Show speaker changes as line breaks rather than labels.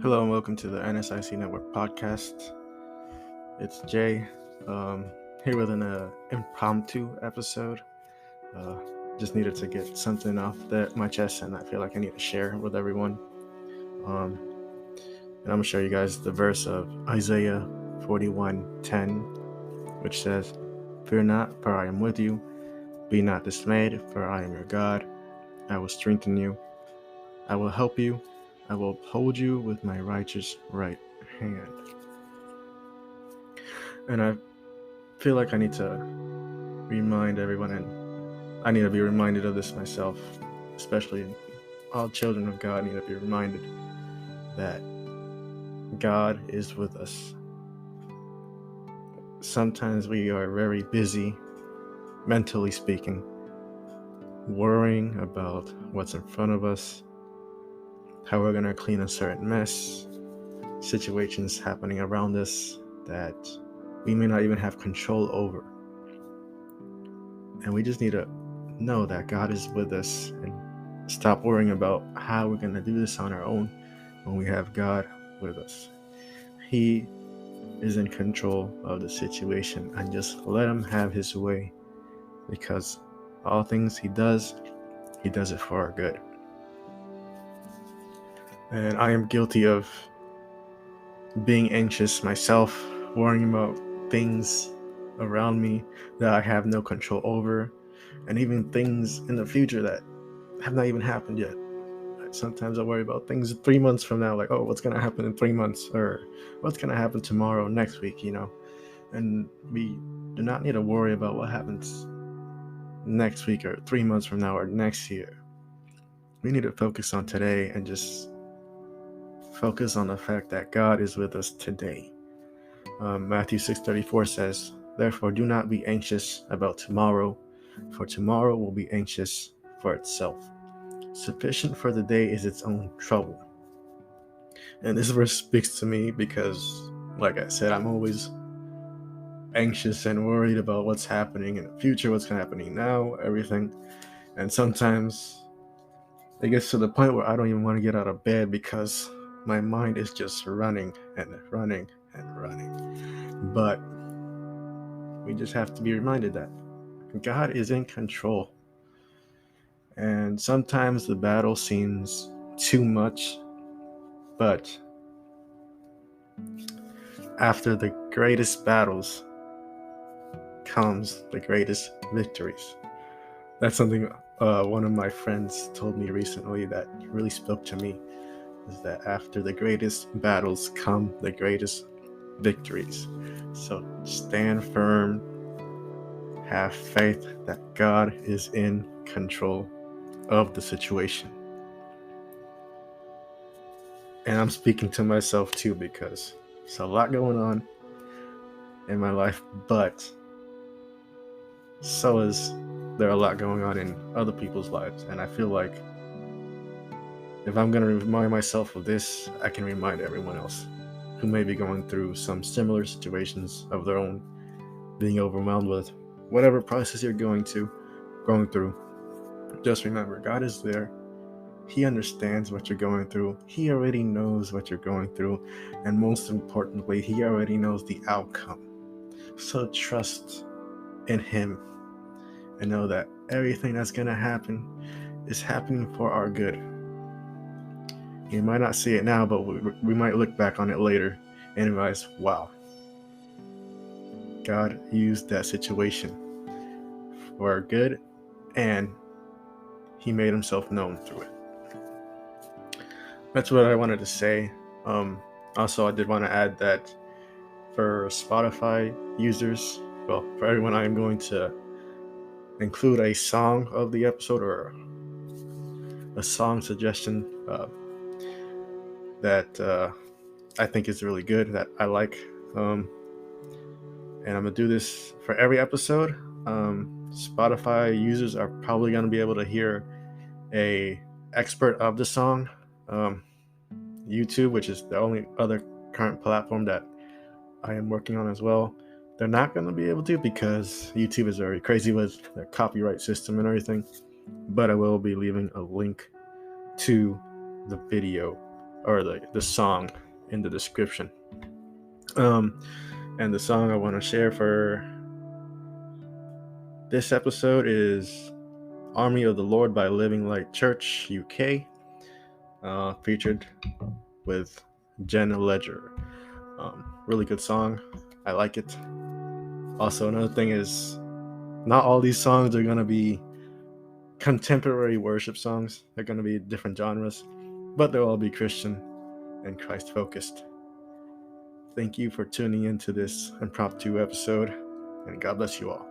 Hello and welcome to the NSIC Network podcast. It's Jay, here with an impromptu episode. Just needed to get something off my chest, and I feel like I need to share with everyone. And I'm gonna show you guys the verse of Isaiah 41:10, which says, "Fear not, for I am with you. Be not dismayed, for I am your God. I will strengthen you. I will help you. I will uphold you with my righteous right hand." And I feel like I need to remind everyone, and I need to be reminded of this myself, especially all children of God need to be reminded that God is with us. Sometimes we are very busy, mentally speaking, worrying about what's in front of us, how we're going to clean a certain mess, situations happening around us that we may not even have control over. And we just need to know that God is with us and stop worrying about how we're going to do this on our own when we have God with us. He is in control of the situation, and just let him have his way, because all things he does it for our good. And I am guilty of being anxious myself, worrying about things around me that I have no control over, and even things in the future that have not even happened yet. Sometimes I worry about things 3 months from now, like, oh, what's going to happen in 3 months, or what's going to happen tomorrow, next week, and we do not need to worry about what happens next week or 3 months from now or next year. We need to focus on today and just focus on the fact that God is with us today. Matthew 6:34 says, "Therefore do not be anxious about tomorrow, for tomorrow will be anxious for itself. Sufficient for the day is its own trouble." And this verse speaks to me because, like I said, I'm always anxious and worried about what's happening in the future, what's happening now, everything. And sometimes it gets to the point where I don't even want to get out of bed because my mind is just running and running and running. But we just have to be reminded that God is in control. And sometimes the battle seems too much, but after the greatest battles comes the greatest victories. That's something one of my friends told me recently that really spoke to me, is that after the greatest battles come the greatest victories. So stand firm, have faith that God is in control of the situation. And I'm speaking to myself too, because there's a lot going on in my life, but so is there a lot going on in other people's lives. And I feel like if I'm going to remind myself of this, I can remind everyone else who may be going through some similar situations of their own, being overwhelmed with whatever process you're going through. Just remember, God is there. He understands what you're going through. He already knows what you're going through. And most importantly, he already knows the outcome. So trust in him and know that everything that's going to happen is happening for our good. You might not see it now, but we might look back on it later and realize, wow, God used that situation for our good, and he made himself known through it. That's what I wanted to say. Also, I did want to add that for Spotify users, well, for everyone, I am going to include a song of the episode, or a song suggestion that I think is really good, that I like. And I'm going to do this for every episode. Spotify users are probably going to be able to hear a expert of the song. YouTube, which is the only other current platform that I am working on as well, they're not going to be able to, because YouTube is very crazy with their copyright system and everything. But I will be leaving a link to the video or the song in the description. And the song I want to share for this episode is Army of the Lord by Living Light Church UK, featured with Jenna Ledger. Really good song. I like it. Also, another thing is, not all these songs are going to be contemporary worship songs. They're going to be different genres, but they'll all be Christian and Christ focused. Thank you for tuning into this impromptu episode, and God bless you all.